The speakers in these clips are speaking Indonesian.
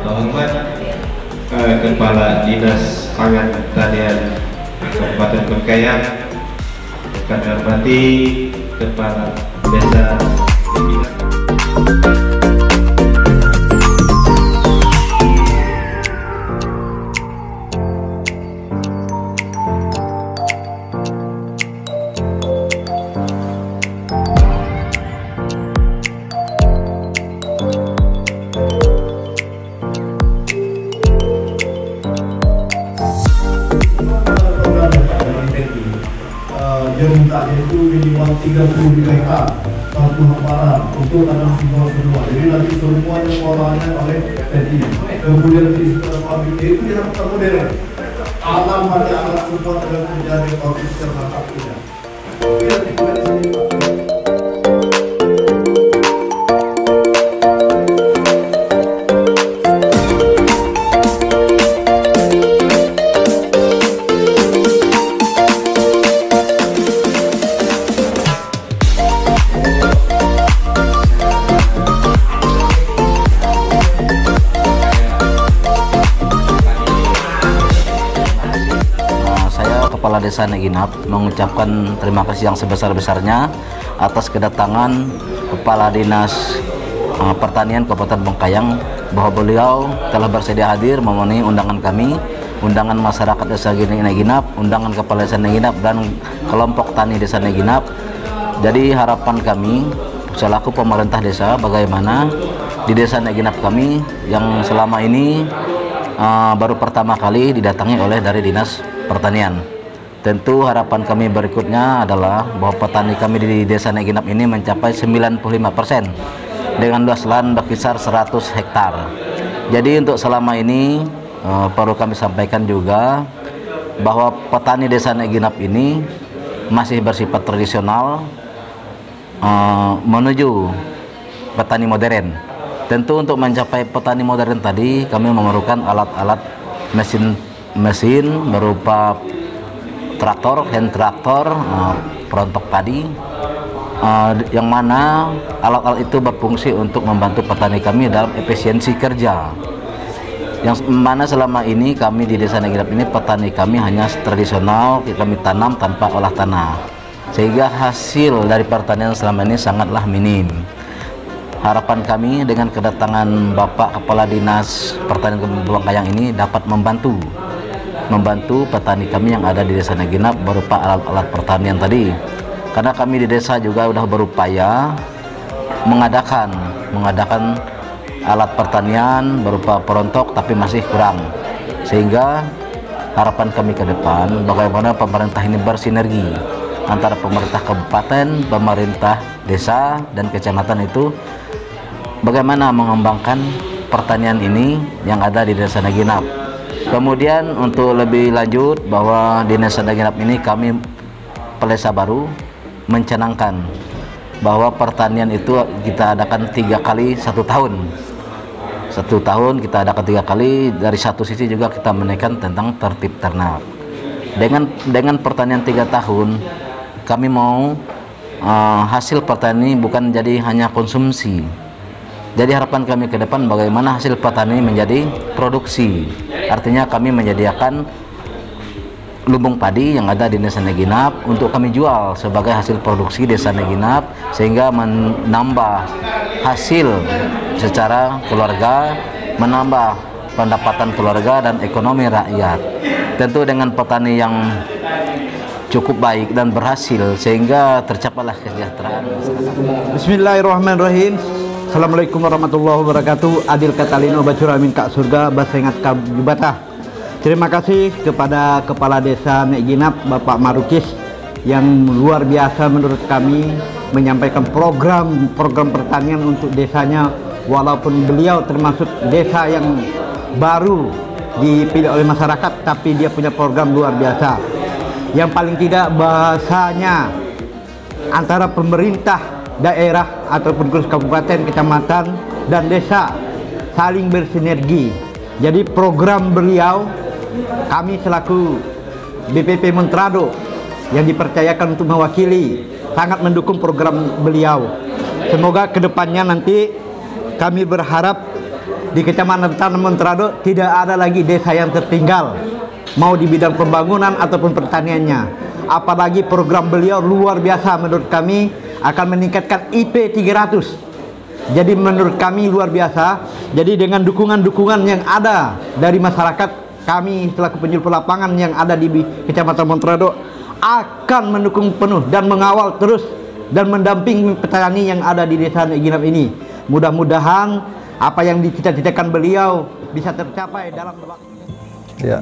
terhormat Kepala Dinas Pangan Pertanian Kabupaten Bengkayang, kami hormati Kepala Desa Neginap. Yang mintanya itu minimal 30 hektar satu hamparan untuk tanam simbol semua. Jadi nanti semua yang orangnya oleh TNI. Kemudian di pabrik itu dilakukan modern. Alam pada alat support dan menjadi official haknya. Kepala Desa Neginap mengucapkan terima kasih yang sebesar-besarnya atas kedatangan Kepala Dinas Pertanian Kabupaten Bengkayang, bahwa beliau telah bersedia hadir memenuhi undangan kami, undangan masyarakat Desa Neginap, undangan Kepala Desa Neginap dan kelompok tani Desa Neginap. Jadi harapan kami selaku pemerintah desa, bagaimana di Desa Neginap kami yang selama ini baru pertama kali didatangi oleh dari Dinas Pertanian. Tentu harapan kami berikutnya adalah bahwa petani kami di Desa Neginap ini mencapai 95% dengan luas lahan berkisar 100 hektar. Jadi untuk selama ini perlu kami sampaikan juga bahwa petani Desa Neginap ini masih bersifat tradisional menuju petani modern. Tentu untuk mencapai petani modern tadi kami memerlukan alat-alat mesin berupa traktor, hand traktor, perontok padi, yang mana alat-alat itu berfungsi untuk membantu petani kami dalam efisiensi kerja. Yang mana selama ini kami di Desa Neginap ini petani kami hanya tradisional, kami tanam tanpa olah tanah, sehingga hasil dari pertanian selama ini sangatlah minim. Harapan kami dengan kedatangan Bapak Kepala Dinas Pertanian Kabupaten Bengkayang ini dapat membantu petani kami yang ada di Desa Neginap berupa alat-alat pertanian tadi, karena kami di desa juga sudah berupaya mengadakan alat pertanian berupa perontok, tapi masih kurang, sehingga harapan kami ke depan bagaimana pemerintah ini bersinergi antara pemerintah kabupaten, pemerintah desa dan kecamatan itu, bagaimana mengembangkan pertanian ini yang ada di Desa Neginap. Kemudian untuk lebih lanjut bahwa di Desa Neginap ini kami Pelesa baru mencanangkan bahwa pertanian itu kita adakan 3 kali 1 tahun. 1 tahun kita adakan 3 kali. Dari satu sisi juga kita menekan tentang tertib ternak. Dengan pertanian 3 tahun kami mau hasil pertanian bukan jadi hanya konsumsi. Jadi harapan kami ke depan bagaimana hasil petani menjadi produksi. Artinya kami menyediakan lumbung padi yang ada di Desa Neginap untuk kami jual sebagai hasil produksi Desa Neginap, sehingga menambah hasil secara keluarga, menambah pendapatan keluarga dan ekonomi rakyat. Tentu dengan petani yang cukup baik dan berhasil, sehingga tercapailah kesejahteraan masyarakat. Bismillahirrahmanirrahim. Assalamualaikum warahmatullahi wabarakatuh. Adil Katalino Bacura Amin Kak Surga Basengat Kabubatah. Terima kasih kepada Kepala Desa Neginap Bapak Marukis yang luar biasa menurut kami menyampaikan program pertanian untuk desanya, walaupun beliau termasuk desa yang baru dipilih oleh masyarakat, tapi dia punya program luar biasa. Yang paling tidak bahasanya antara pemerintah daerah ataupun kabupaten, kecamatan dan desa saling bersinergi. Jadi program beliau, kami selaku BPP Montrado yang dipercayakan untuk mewakili, sangat mendukung program beliau. Semoga kedepannya nanti kami berharap di Kecamatan Montrado tidak ada lagi desa yang tertinggal, mau di bidang pembangunan ataupun pertaniannya. Apalagi program beliau luar biasa menurut kami, akan meningkatkan IP 300. Jadi menurut kami luar biasa. Jadi dengan dukungan-dukungan yang ada dari masyarakat, kami selaku penyuluh lapangan yang ada di Kecamatan Montrado akan mendukung penuh dan mengawal terus dan mendampingi petani yang ada di desa Nek Ginap ini. Mudah-mudahan apa yang dicita-citakan beliau bisa tercapai dalam waktu. Ya.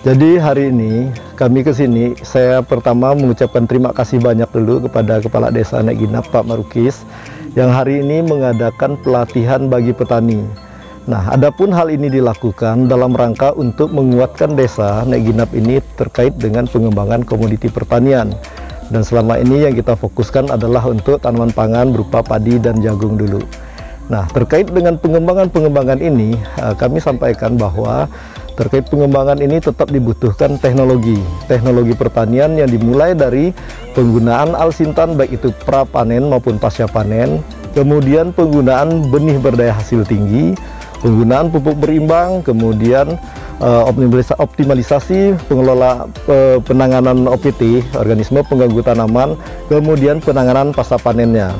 Jadi hari ini kami ke sini, saya pertama mengucapkan terima kasih banyak dulu kepada Kepala Desa Nek Ginap Pak Marukis yang hari ini mengadakan pelatihan bagi petani. Nah, adapun hal ini dilakukan dalam rangka untuk menguatkan desa Nek Ginap ini terkait dengan pengembangan komoditi pertanian. Dan selama ini yang kita fokuskan adalah untuk tanaman pangan berupa padi dan jagung dulu. Nah, terkait dengan pengembangan ini, kami sampaikan bahwa terkait pengembangan ini tetap dibutuhkan teknologi pertanian yang dimulai dari penggunaan alsintan baik itu pra panen maupun pasca panen, kemudian penggunaan benih berdaya hasil tinggi, penggunaan pupuk berimbang, kemudian optimalisasi pengelola penanganan OPT, organisme pengganggu tanaman, kemudian penanganan pasca panennya.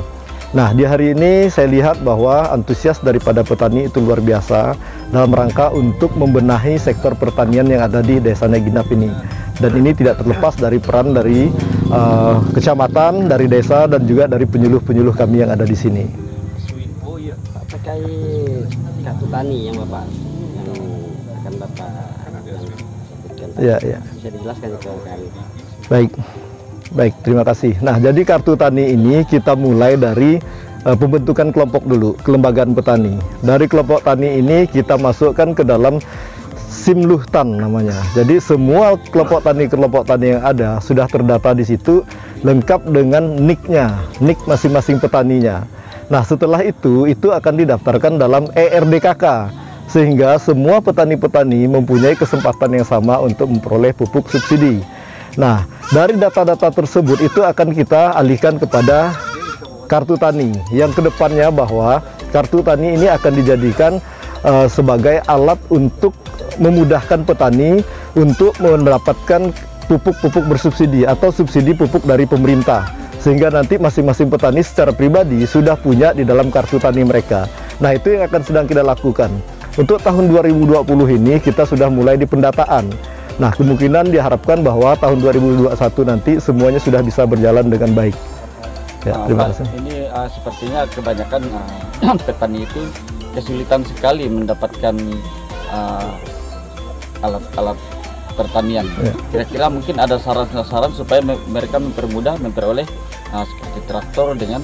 Nah, di hari ini saya lihat bahwa antusias daripada petani itu luar biasa dalam rangka untuk membenahi sektor pertanian yang ada di Desa Nek Ginap ini. Dan ini tidak terlepas dari peran dari kecamatan, dari desa, dan juga dari penyuluh-penyuluh kami yang ada di sini. Oh iya, Pak, terkait kartu tani yang Bapak yang akan Bapak sebutkan. Iya, iya. Bisa dijelaskan ke kami? Baik, terima kasih. Nah, jadi kartu tani ini kita mulai dari pembentukan kelompok dulu, kelembagaan petani. Dari kelompok tani ini kita masukkan ke dalam Simluhtan namanya. Jadi semua kelompok tani yang ada sudah terdata di situ, lengkap dengan NIK-nya, NIK masing-masing petaninya. Nah, setelah itu akan didaftarkan dalam ERDKK, sehingga semua petani-petani mempunyai kesempatan yang sama untuk memperoleh pupuk subsidi. Nah, dari data-data tersebut itu akan kita alihkan kepada kartu tani, yang kedepannya bahwa kartu tani ini akan dijadikan sebagai alat untuk memudahkan petani untuk mendapatkan pupuk-pupuk bersubsidi atau subsidi pupuk dari pemerintah, sehingga nanti masing-masing petani secara pribadi sudah punya di dalam kartu tani mereka. Nah, itu yang akan sedang kita lakukan. Untuk tahun 2020 ini kita sudah mulai di pendataan. Nah, kemungkinan diharapkan bahwa tahun 2021 nanti semuanya sudah bisa berjalan dengan baik. Ya, terima kasih. Ini sepertinya kebanyakan petani itu kesulitan sekali mendapatkan alat-alat pertanian. Ya. Kira-kira mungkin ada saran-saran supaya mereka mempermudah memperoleh seperti traktor dengan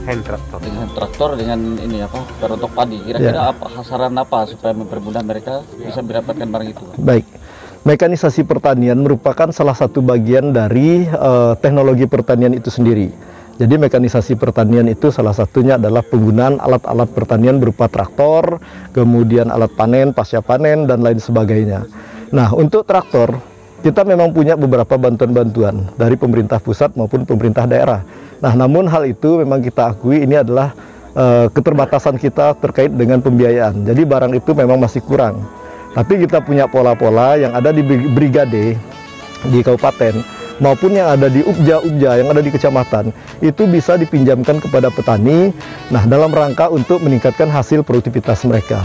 hand traktor dengan ini perotok padi. Kira-kira saran apa supaya mempermudah mereka bisa mendapatkan barang itu? Baik, mekanisasi pertanian merupakan salah satu bagian dari teknologi pertanian itu sendiri. Jadi mekanisasi pertanian itu salah satunya adalah penggunaan alat-alat pertanian berupa traktor, kemudian alat panen, pasca panen, dan lain sebagainya. Nah, untuk traktor kita memang punya beberapa bantuan-bantuan dari pemerintah pusat maupun pemerintah daerah. Nah, namun hal itu memang kita akui ini adalah keterbatasan kita terkait dengan pembiayaan. Jadi barang itu memang masih kurang. Tapi kita punya pola-pola yang ada di brigade, di kabupaten, maupun yang ada di ubja-ubja yang ada di kecamatan, itu bisa dipinjamkan kepada petani, nah dalam rangka untuk meningkatkan hasil produktivitas mereka.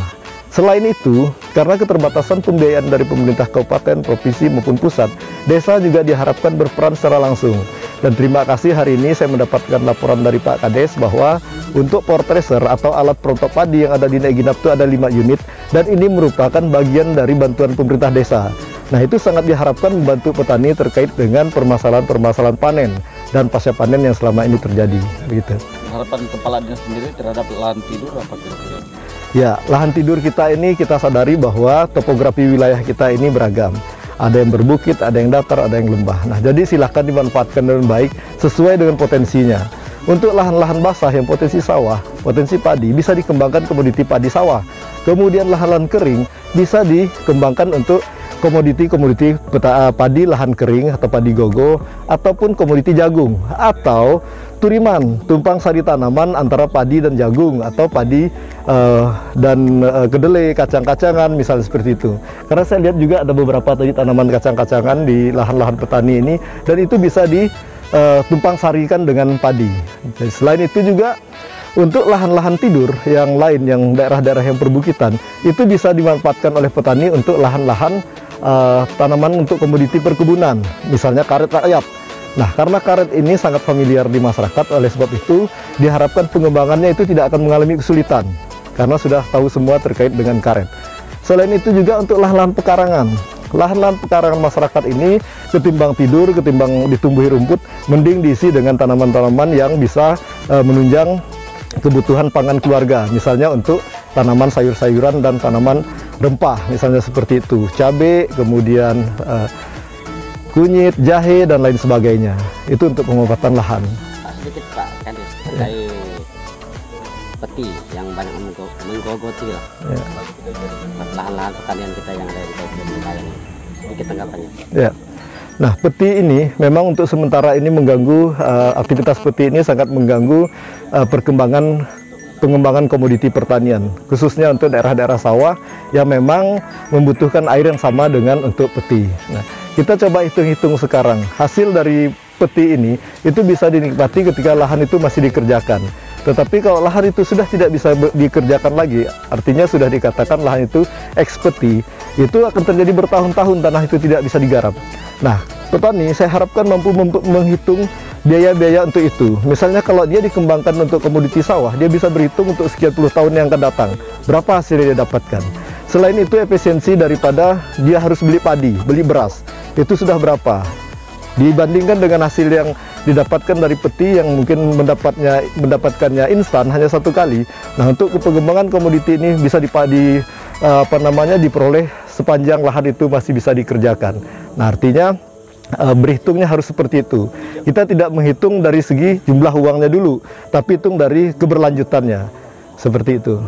Selain itu, karena keterbatasan pembiayaan dari pemerintah kabupaten, provinsi maupun pusat, desa juga diharapkan berperan secara langsung. Dan terima kasih hari ini saya mendapatkan laporan dari Pak Kades bahwa untuk power thresher atau alat perotok padi yang ada di Nek Ginap itu ada 5 unit, dan ini merupakan bagian dari bantuan pemerintah desa. Nah, itu sangat diharapkan membantu petani terkait dengan permasalahan-permasalahan panen dan pasca panen yang selama ini terjadi. Begitu. Harapan kepala dinas sendiri terhadap lahan tidur apa kira-kira? Ya, lahan tidur kita ini kita sadari bahwa topografi wilayah kita ini beragam. Ada yang berbukit, ada yang datar, ada yang lembah. Nah, jadi silahkan dimanfaatkan dengan baik sesuai dengan potensinya. Untuk lahan-lahan basah yang potensi sawah, potensi padi, bisa dikembangkan komoditi padi sawah. Kemudian lahan-lahan kering bisa dikembangkan untuk komoditi padi lahan kering atau padi gogo, ataupun komoditi jagung, atau turiman, tumpang sari tanaman antara padi dan jagung atau padi dan kedelai, kacang-kacangan misalnya seperti itu. Karena saya lihat juga ada beberapa tadi tanaman kacang-kacangan di lahan-lahan petani ini, dan itu bisa ditumpang sarikan dengan padi. Dan selain itu juga untuk lahan-lahan tidur yang lain, yang daerah-daerah yang perbukitan, itu bisa dimanfaatkan oleh petani untuk lahan-lahan tanaman untuk komoditi perkebunan, misalnya karet rakyat. Nah, karena karet ini sangat familiar di masyarakat, oleh sebab itu diharapkan pengembangannya itu tidak akan mengalami kesulitan, karena sudah tahu semua terkait dengan karet. Selain itu juga untuk lahan-lahan pekarangan. Lahan-lahan pekarangan masyarakat ini ketimbang tidur, ketimbang ditumbuhi rumput, mending diisi dengan tanaman-tanaman yang bisa menunjang kebutuhan pangan keluarga, misalnya untuk tanaman sayur-sayuran dan tanaman rempah, misalnya seperti itu, cabai, kemudian kunyit, jahe, dan lain sebagainya. Itu untuk pemanfaatan lahan. Sedikit Pak Kadis terkait peti yang banyak menggogoti lah lahan-lahan pertanian kita yang ada di Kabupaten Bengkayang. Sedikit tanggapannya. Ya. Nah, peti ini memang untuk sementara ini mengganggu, aktivitas peti ini sangat mengganggu pengembangan komoditi pertanian, khususnya untuk daerah-daerah sawah yang memang membutuhkan air yang sama dengan untuk peti. Nah, kita coba hitung-hitung sekarang, hasil dari peti ini itu bisa dinikmati ketika lahan itu masih dikerjakan. Tetapi kalau lahan itu sudah tidak bisa dikerjakan lagi, artinya sudah dikatakan lahan itu eks-peti, itu akan terjadi bertahun-tahun tanah itu tidak bisa digarap. Nah, petani saya harapkan mampu menghitung biaya-biaya untuk itu. Misalnya kalau dia dikembangkan untuk komoditi sawah, dia bisa berhitung untuk sekian puluh tahun yang akan datang, berapa hasil yang dia dapatkan. Selain itu, efisiensi daripada dia harus beli padi, beli beras, itu sudah berapa dibandingkan dengan hasil yang didapatkan dari peti yang mungkin mendapatkannya instan hanya satu kali. Nah, untuk pengembangan komoditi ini bisa diperoleh sepanjang lahan itu masih bisa dikerjakan. Nah, artinya berhitungnya harus seperti itu. Kita tidak menghitung dari segi jumlah uangnya dulu, tapi hitung dari keberlanjutannya, seperti itu.